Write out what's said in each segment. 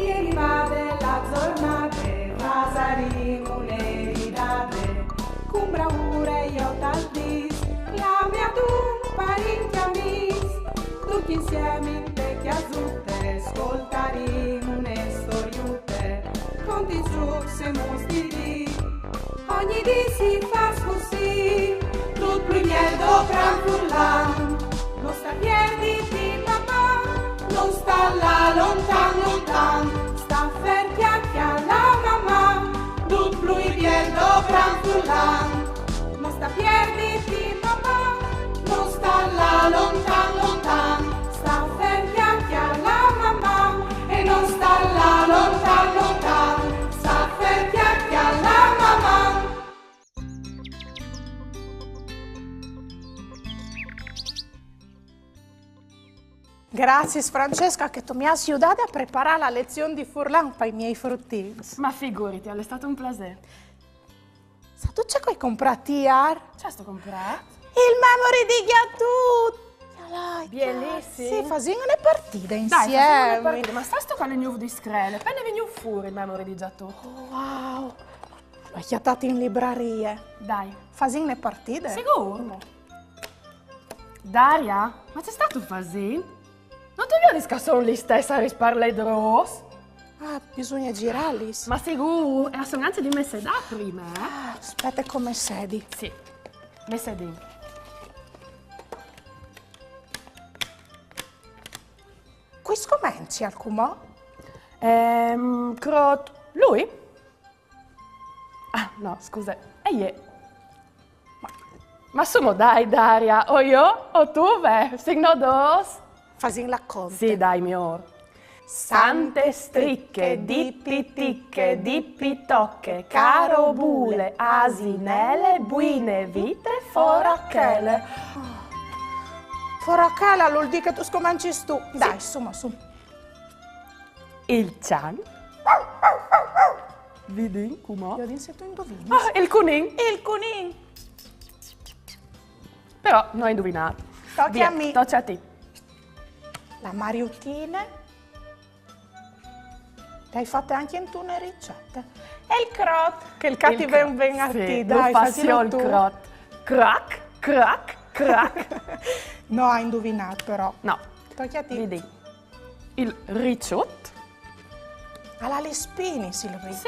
Ieri vade la giornata, pasaremo l'eridate, con bravura io tal dis, la mia tu parenti amici, tutti insieme in te chiazzute, ascoltaremo une storiute, conti su se mostri, ogni dì si fa così, tutto il miedo tranquillan, non sta piedi di papà, non sta là lontan lontan, sta fermi alla mamma, tutto il miedo tranquillan, non sta piedi di papà, non sta là lontan lontan, sta fermi alla mamma e non sta là lontan lontan, sta fermi alla mamma. Gracias, Francesca, che tu mi has aiutato a preparare la lezione di Furlan per i miei fruttins. Ma figurati, è stato un piacere. Sa tu c'è che hai comprato ieri? C'è sto comprato? Il memory di Ghiatut! Bellissimo. Sì, facciamo le partite Dai, insieme. facciamo le partite. Ma sta sto con le nuove discrete. Appena venivo fuori il memory di Giattu. Oh, wow! L'ho chiatato in libreria. Dai. Facciamo le partite? Sicuro? Daria, ma c'è stato così? Non ti vedi che sono lì stessa a risparle dros? Ah, bisogna girarli. Ma sicuro? È assonanza di me da prima, eh? Ah, aspetta come sedi. Sì, me sedi. Qui scomenci al cumò? Lui? Ah, no, scusa. E io? Ma sono dai, Daria. O io? O tu, beh? Signo dos? Facciamo la conta. Sì, dai, mio. Sante stricche, dippiticche, dippitocche, carobule, asinelle, buine vite, forachele. Foracala vuol dire che tu scomenci tu. Dai, su. Il cian. Vedi, come? Io se tu indovini. Ah, il cunin. Il cunin. Però non hai indovinato. Tocchi a me. Tocca a te. La mariutina. L'hai fatta anche in tu una ricetta. E il crot, che il cattivo ben a te, sì, dai, faccio il tu. crot. Crac, crac, crac. No, hai indovinato però. No. Tocchi a te. Vedi. Il ricciotto. Alla le spine, Silvia. Sì.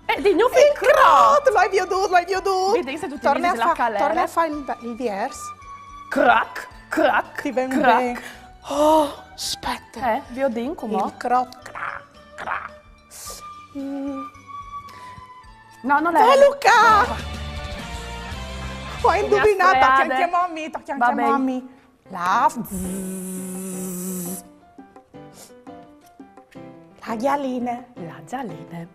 E di nuovo Il crot, l'hai veduto. Vedi se tu ti vedi la calera. Torna a fare il vers. Crac, crac, Ti vengo crac. bene. Oh, aspetta. Viodin, come? Il crot, crac. No, non è. Luca! Hai indovinato, strade. tocchi anche a Vabbè. mommy. La ghialine. La gialline.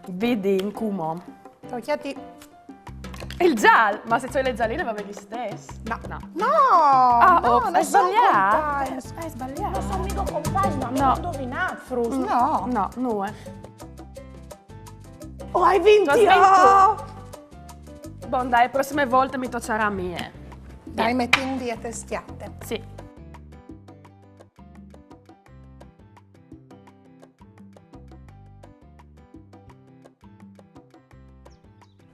Vedi, come? Tocchi a te. Il giallo. Ma se c'hai le gialline va bene lo stesso. No. No. No, Ah, no, ops, non hai sono sbagliato. compagni. Hai sbagliato. Non sono mica compagni, ma mi No. hai indovinato, Frus. No. No, no. Oh, hai vinto! L'ho vinto. Bon, dai, prossime volte mi toccerà a me. Dai, metti in via testiate. Sì.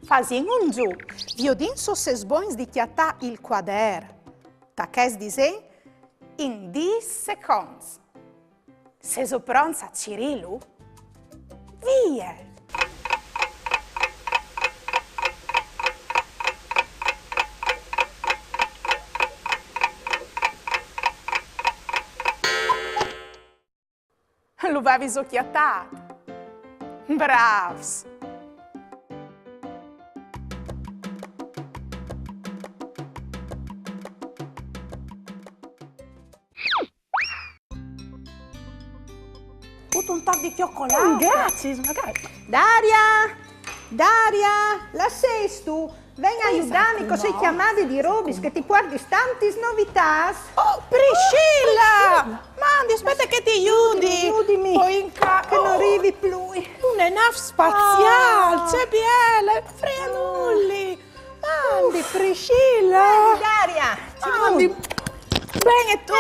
Facciamo un giù. Viodin so ses bons di chiatà il quader. Ta che disegno in 10 secondi. Se so pronta, Cirilu? Via! Lo avevi socchiattato. Bravs! Tutto un tocco di cioccolato. Grazie, magari. Daria, la sei tu? Venga a aiutarmi con sei chiamate di Robis che ti porti tanti novità. Oh, Priscilla! Mandi, aspetta che ti aiuti! Aiutami, Poi in che non arrivi più. Una nave spaziale, c'è biele, freanulli! Mandi, Priscilla! Daria, Mandi! Bene, tu?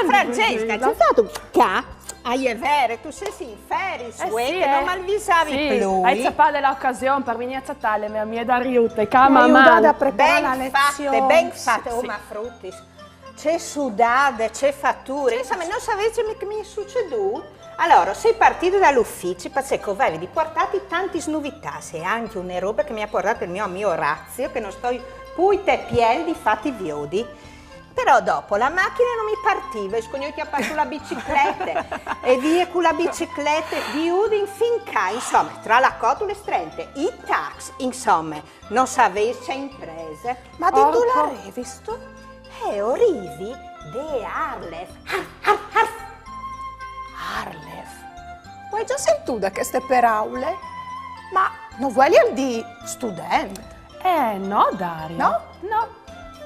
Francesca, c'è stato qua? È vero, tu sei in feris, che non malvisavi più. Hai sapere l'occasione per venire a tale mia mia da riute, che Mi aiuta mamma. a preparare la lezione. Ben fatte, oh ma fruttis. C'è sudate, c'è fatture, insomma non sapete che mi è succeduto? Allora, sei partito dall'ufficio, perché avevi portati tanti novità, e anche una roba che mi ha portato il mio amico Orazio, che non sto più te pieni di fatti viodi. Però dopo la macchina non mi partiva, e scognuti a partire la bicicletta, e via con la bicicletta, viudi finché, insomma, tra la cotola e strente, i tax, insomma, non sapesse imprese. Ma di tu l'hai visto? Orivi de Arlef. Arlef. Vuoi già sentito queste paraule? Ma non vuoi di studente? No, Daria. No? No.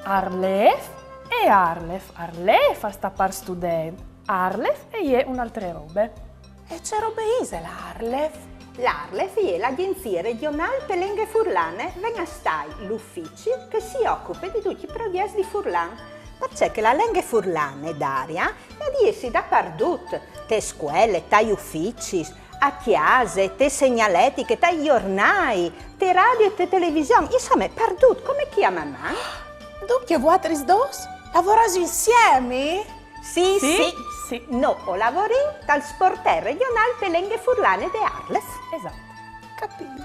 Arlef e Arlef. Arlef sta per studente. Arlef e è un'altra roba. E c'è roba Isela, Arlef? L'Arlef è l'agenzia regionale per le lingue furlane, venga stai l'ufficio che si occupa di tutti i progetti di Furlan. Perché la lingua furlane, Daria, è di essi dappertutto, te scuole, te uffici, a chiese, te segnaletiche, te giornali, te radio e te televisione, insomma, perdut, come chiama mamma? Dunque voi dos lavorate insieme? Sì. No, lavori dal sportello regionale per le lingue furlane di Arlef. Esatto. Capito.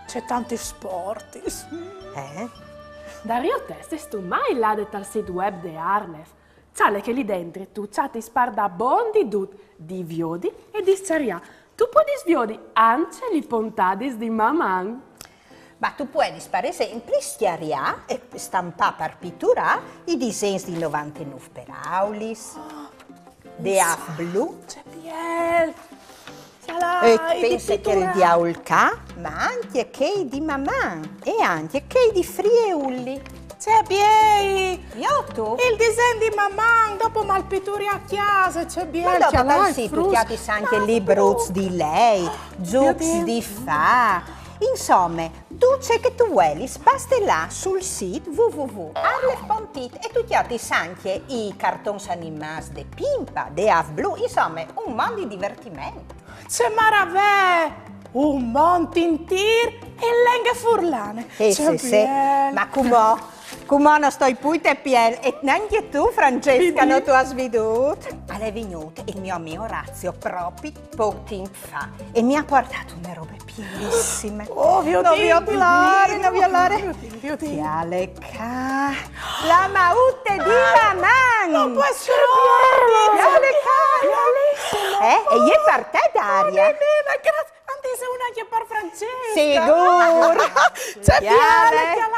C'è tanti sport. Dario te, sei tu mai là dal sito web di Arlef? Sale che lì dentro tu ti sparda bondi di viodi e di seria. Tu puoi sviodi anche li pontadis di mamma. Ma tu puoi, per esempio, stiaria e stampare per pittura i disegni di 99 per Aulis, de Af Blu, C'è Biel. e pensi che il diaulca, ma anche che di mamma e anche che di Friuli. C'è Biel. Io tu? Il disegno di mamma dopo malpituri a chiesa. C'è Biel. Ma dopo dal sito ti ha anche libros di lei, zucchi di fa. Insomma, tu c'è che tu vuoi, basta là sul sito www.arlef.it e tu ti hai anche i cartoni animati di Pimpa, di Af Blu, insomma, un mondo di divertimento. C'è Maravè, un montintir e lenghe furlane. Sì, ma come non sto più te piel e neanche tu, Francesca, non tu hai veduto? È venuto il mio amico Orazio proprio poco tempo fa e mi ha portato una roba pienissima. Oh, mio non Dio, vi parlare. La maute di mamma! Non puoi scriverlo! E io per te, Daria? Grazie. Anche se una che per Francesca. Sicuro! C'è Biale che Eh? ha la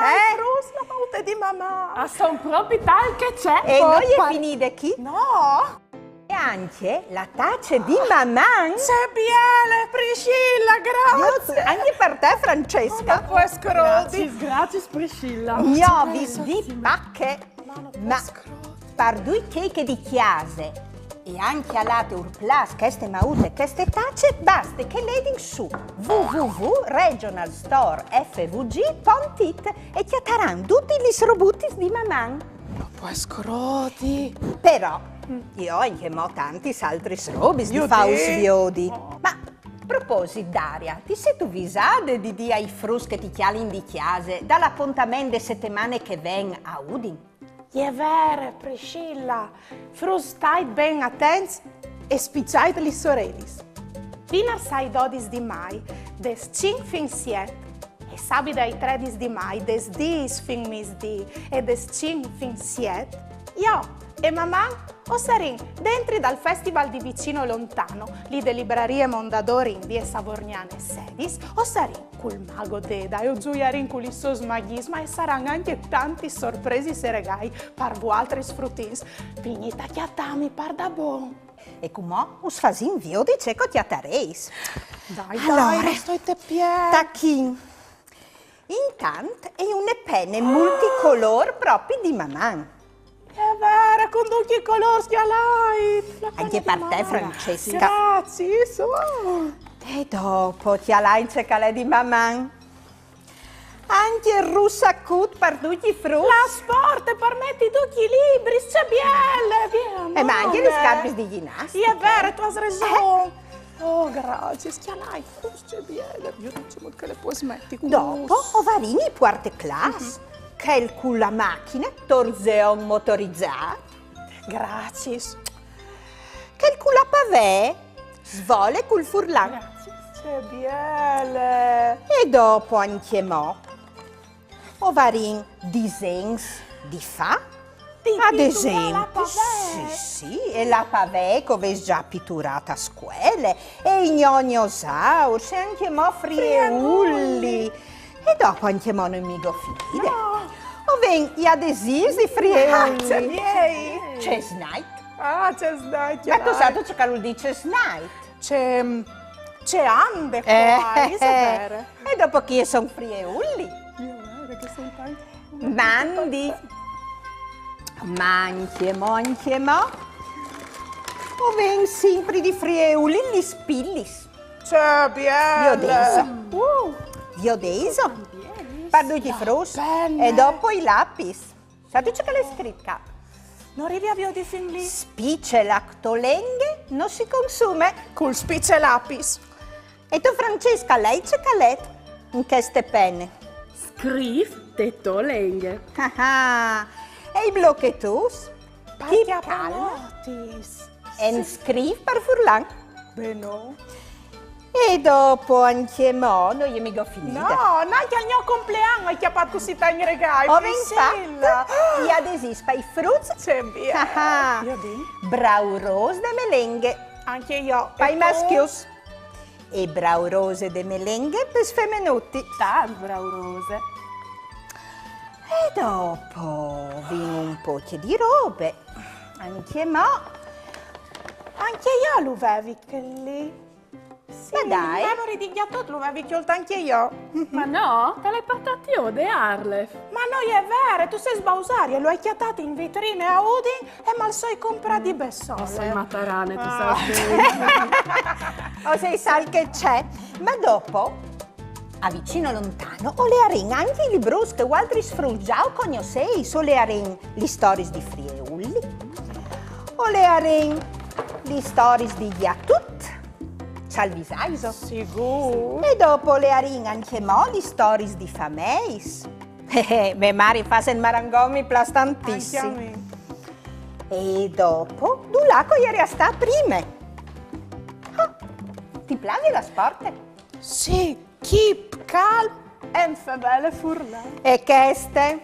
maute di mamma. Ah, sono proprio tal che c'è. E noi è finita qui? No! E anche la taccia di mamma. C'è Biele, Priscilla, grazie. Anche per te, Francesca. Non puoi scrodi. Grazie, Priscilla. Ne ho visto di pacche, ma per due cake di chiase e anche a latte urplas, queste maute, queste tacce, basta che lei su www.regionalstorefvg.it e ti atteranno tutti gli robuti di mamma. Non puoi scrodi. Però io ho anche tanti altri robis di Io faus te. viodi. Ma a proposito, Daria, ti sei tu visade di dia ai frus che ti chialin di chiase dall'appuntamento di settimane che ven a Udin? È vero, Priscilla. Frus stai ben attenti e spicciai gli sorellis. Fino ai 12 di mai, des 5 fin 7, e sabato ai 13 di mai, des 10 fin misdì e des 5 fin 7, io e mamma o sarin dentro dal festival di vicino lontano, lì de librerie Mondadori in vie Savorniane sedis, o sarin col mago Deda e o gioiarin con il suo smagisma e saranno anche tanti sorpresi e regali per voi altri sfruttins. Finita chiattami par da bon. E come us fasin vio di ceco ti attereis. Dai, Allora, dai, sto te piedi. Tacchin. Intanto è una penne multicolor proprio di mamma. È vero, con tutti i colori schialai. Anche per te, Francesca. Grazie, so. E dopo ti alai c'è calè di mamma. Anche il russacut per tutti i frutti. La sport permetti tutti i libri, c'è bielle. Ma anche le scarpe di ginnastica. È vero, tu hai ragione. Oh, grazie, schialai, c'è bielle. Io non so che le puoi smetti. Dopo, ovarini quarta classe. Che il con la macchina, torzeon motorizzato. Grazie. Che il con la pavé, svole col furlan. Grazie, c'è bielle. E dopo anche mo, ovarin disegni di fa. Ad esempio, sì, e la pavé che avevi già pitturata a scuole, e i gnognosauri, e anche mo frieulli. E dopo anche mo non mi go finire. O ven gli adesivi di frieulli. C'è miei. C'è Snite. Ah, c'è Snite. Ma tu sai che lo dice Snite? C'è Ande qua, è vero. E dopo chi sono frieulli? Che sono tanti. Mandi. Manche mo. O ven sempre di frieulli gli spillis. C'è bielle. Diodeso. Parduti frus. bene. E dopo i lapis. Sai che l'hai scritto? Non arrivi a di fin lì? Spice lactolenghe non si consuma. Col spicce lapis. E tu Francesca, lei c'è calet in queste penne. Scriv tetto lenghe. Ah, e i blocchetus? Parti a calma. panotis. E scrivi per furlan. Beno. E dopo anche mo, non io mi go finita. No, neanche al mio compleanno hai chiappato così tanti regali. Ho Priscilla. pensato, gli adesivi per i frutti. C'è bielle. Ah, Io di? brau rose de melenghe. Anche io. Per E i tu? maschios. E brau rose de melenghe per sfemmenuti. Tan braurose. E dopo vino un po' di robe. Anche mo. Anche io lo avevi che lì. Sì, Ma dai. Mi avevo ridigliato, lo avevi chiolto anche io. Ma no, te l'hai portati io, De Arlef. Ma no, è vero, tu sei sbausaria, lo hai chiatato in vetrine a Udin e mal sai comprare di bessole. Sei matarane, tu sai. O sei sai che c'è. Ma dopo, a vicino lontano, o le arin anche i librus che altri sfruggiao conoscei. O le arin gli stories di Frieulli. O le arin gli stories di Giatut. Salvisaiso. Sicuro. E dopo le arin anche mo gli stories di Fameis. Me mari fa il marangomi Anche a plastantissimi. me. E dopo, Dulaco ieri a sta prime. Ah, ti piace la sport? Sì, keep calm and febele furlan. E queste?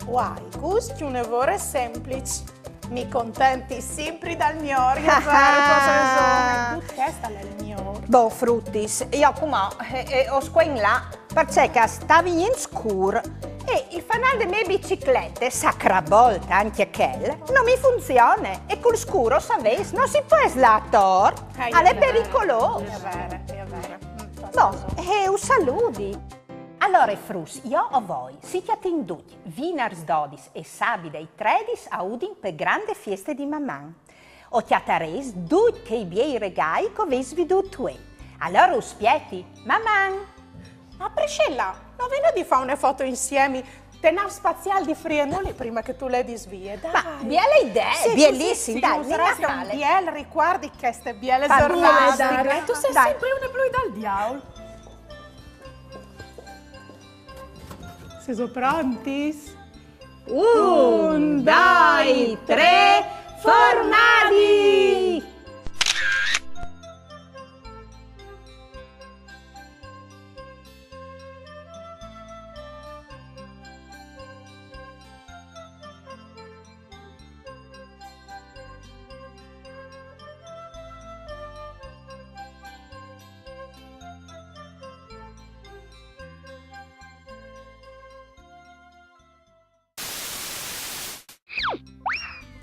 Guai, gusti un evore semplice. Mi contenti sempre dal mio riavere tu testa nel mio. Boh, fruttis, io come ho squen là, perché stavi in scuro e il fanale delle mie biciclette, sacra volta anche quel, non mi funziona e col scuro, sapete, non si può slator, è pericoloso. È vero. Boh, e un saluti. Allora, Frus, io a voi, siate induti, vinars dodis e sabide e tredis a Udin per grande feste di mamman. O chiatares due che i miei regali che avessi veduto tu. Allora, uspieti, mamman. Ma Priscilla, non viene di fare una foto insieme? Tenar spaziale di Frienoli prima che tu le disvie, dai. Ma, biele idee, Sì, bielissime, dai, non ne sarà un male. biel, ricordi che ste biele Fantastiche. giornate. Tu sei Dai. sempre una blu dal diavolo. Siete pronti? Un, due, tre, formati!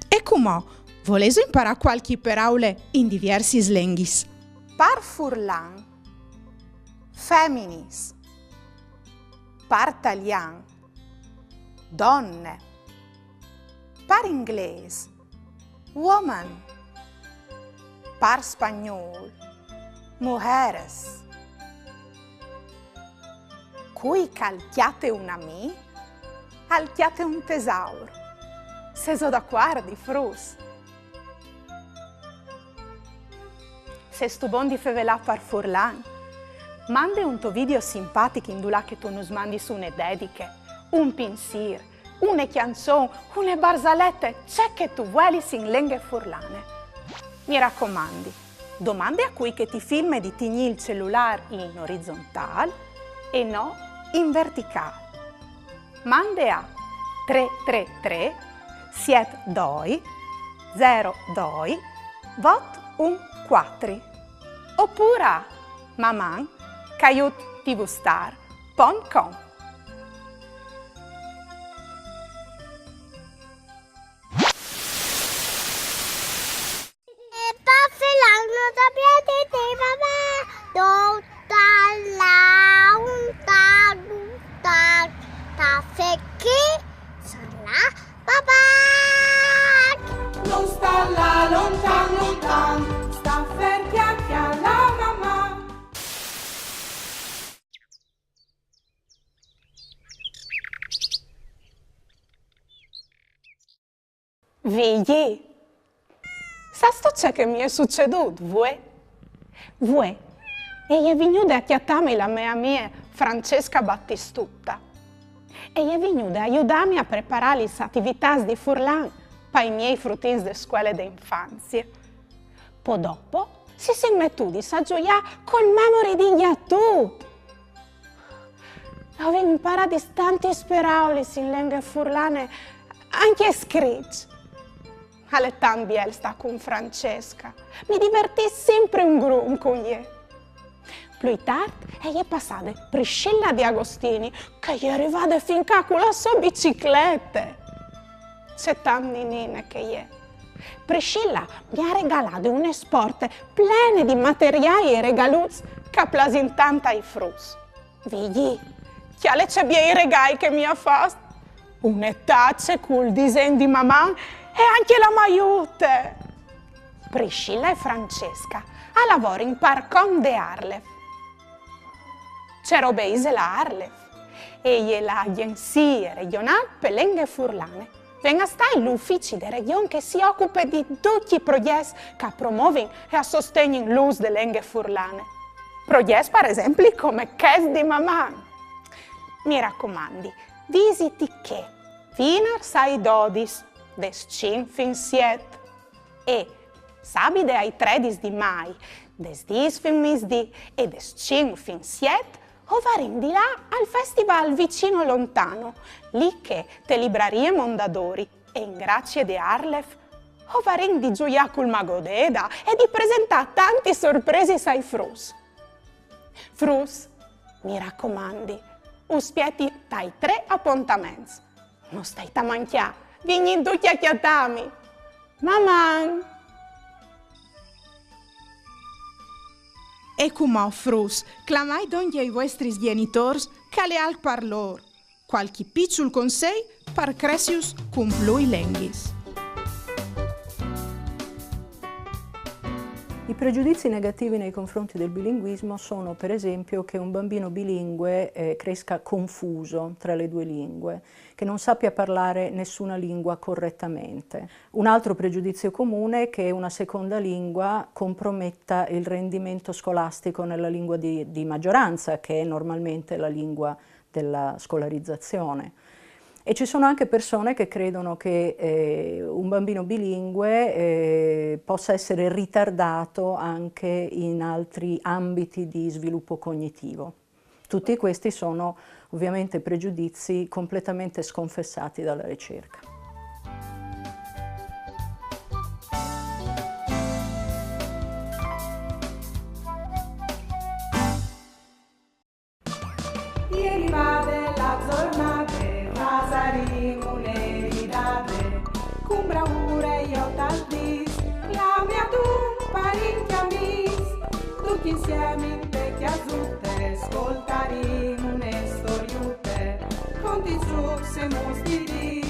E come? Volete imparare qualche parole in diversi slenghis? Par furlan, feminis, partalian, donne, par inglese, woman, par spagnol, mujeres. Cui calchiate un ami, alchiate un tesauro. Seso da quardi, frus. Se stu bon di fevelà par Furlan, mande un to video simpatico in dulà che tu nos mandi su une dediche, un pinsir, une canzone, une barzalette, c'è che tu vuoi in lingue furlane. Mi raccomandi, domande a cui che ti filma di tigni il cellulare in orizzontale e no in verticale. Mande a 333 72 02 814 oppure a maman@tvstar.com. Non sta là lontan lontan, sta ferchiacchi alla mamma. Vigli, sa sto c'è che mi è succeduto, vuoi? E è venuta a chiamarmi la mia Francesca Battistutta. E è venuta a aiutarmi a preparare le attività di Furlan per i miei fruttini di scuola d'infanzia. Poi dopo si mettuti a gioiare col memore di tutto. Avevo imparato tanti parole in lingue furlane, anche scritte. Alle tambiel sta con Francesca. Mi divertì sempre un gruppo con lei. Più tardi è passata Priscilla Di Agostini, che è arrivata fin qua con la sua bicicletta. C'è tante nine che è. Priscilla mi ha regalato un sport pieno di materiali e regaluzi che piacciono tanto ai frus. Vedi, quale c'è i regali che mi ha fatto? Una tazza con il disegno di mamma e anche la maiute. Priscilla e Francesca lavorano in Parcom de Arlef. C'è Robeise la Arlef e è l'agenzia regionale per le lingue furlane. Venga stare l'ufficio della regione che si occupa di tutti i progetti che promuovono e sostengono l'uso delle lingue furlane. Progetti, per esempio, come Kes di Mamà. Mi raccomandi, visiti che fino ai 12, des 5 in 7 e sabato ai 13 di mai, des 10 fin misdì e des 5 fin 7 o varin di là al festival vicino lontano, lì che te librarie Mondadori e in grazie di Arlef o varin di gioia col magodeda e di presentare tanti sorpresi ai frus. Frus, mi raccomandi, uspietti dai 3 appuntamenti. Non stai a manchiare, vieni tutti a chiattami. Mamma! E come frus, clamai donde ai vostri genitori che le al parlor. Qualche piccolo consiglio per crescius con plui lenghis. I pregiudizi negativi nei confronti del bilinguismo sono, per esempio, che un bambino bilingue cresca confuso tra le due lingue, che non sappia parlare nessuna lingua correttamente. Un altro pregiudizio comune è che una seconda lingua comprometta il rendimento scolastico nella lingua di maggioranza, che è normalmente la lingua della scolarizzazione. E ci sono anche persone che credono che un bambino bilingue possa essere ritardato anche in altri ambiti di sviluppo cognitivo. Tutti questi sono ovviamente pregiudizi completamente sconfessati dalla ricerca. Ieri vade la giornata, saremo le ridate, con bravura io t'aldis, la mia tu parecchia mis, tutti insieme vecchie azzurre, ascoltaremo une storiute, conti su se mostri,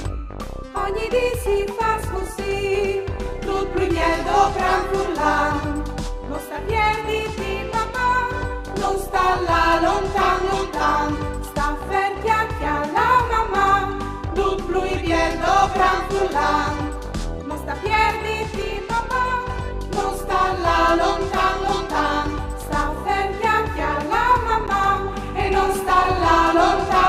ogni ogni dì si fa così, tot plui miel do gran furlan. Non sta piedi di mamma, non sta là lontan lontan, sta ferchiacchi alla mamma, tot plui miel do gran furlan. Non sta piedi di mamma, non sta là lontan lontan, sta ferchiacchi alla mamma e non sta là lontan.